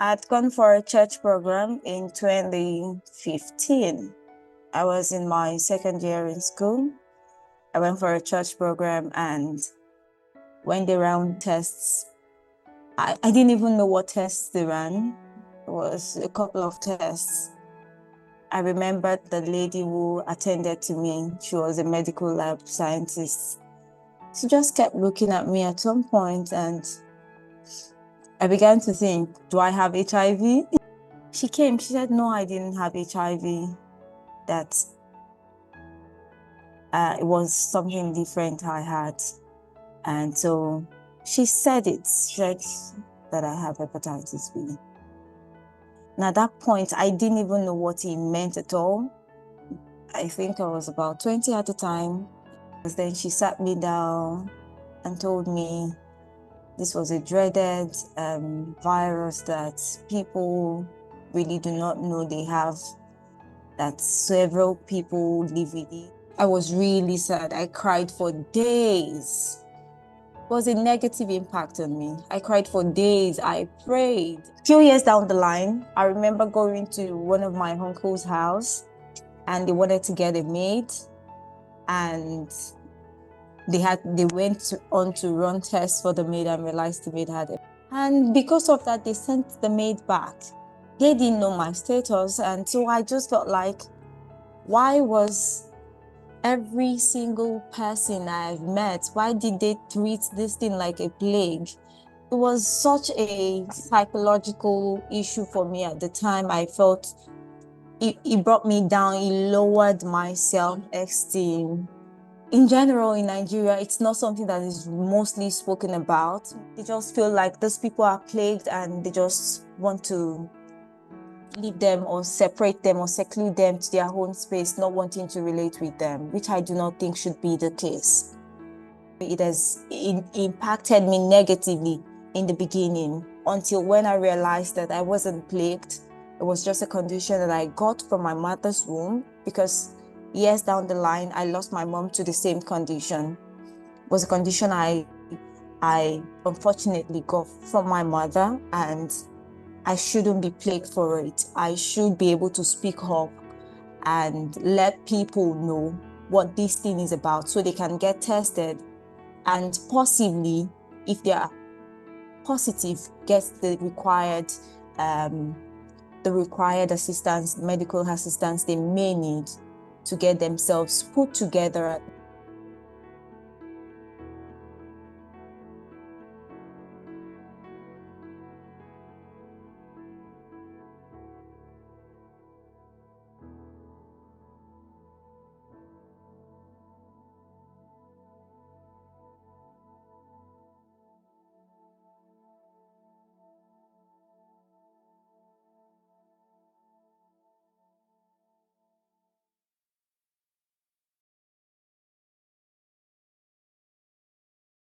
I'd gone for a church program in 2015. I was in my second year in school. I went for a church program, and when they ran tests, I didn't even know what tests they ran. It was a couple of tests. I remembered the lady who attended to me. She was a medical lab scientist. She just kept looking at me at some point, and I began to think, do I have HIV? She came, she said, no, I didn't have HIV, that it was something different I had. And so she said it, she said that I have hepatitis B. And at that point, I didn't even know what it meant at all. I think I was about 20 at the time. Then she sat me down and told me this was a dreaded virus that people really do not know they have, that several people live with it. I was really sad. I cried for days. It was a negative impact on me. I cried for days. I prayed. A few years down the line, I remember going to one of my uncle's house, and they wanted to get a maid, and they went on to run tests for the maid and realized the maid had it. And because of that, they sent the maid back. They didn't know my status, and so I just felt like, why was every single person I've met, why did they treat this thing like a plague? It was such a psychological issue for me at the time. I felt it brought me down, it lowered my self-esteem. In general, in Nigeria, it's not something that is mostly spoken about. They just feel like those people are plagued and they just want to leave them or separate them or seclude them to their own space, not wanting to relate with them, which I do not think should be the case. It has impacted me negatively in the beginning, until when I realized that I wasn't plagued. It was just a condition that I got from my mother's womb, because years down the line, I lost my mom to the same condition. It was a condition I unfortunately got from my mother, and I shouldn't be plagued for it. I should be able to speak up and let people know what this thing is about so they can get tested, and possibly, if they are positive, get the required assistance, medical assistance they may need to get themselves put together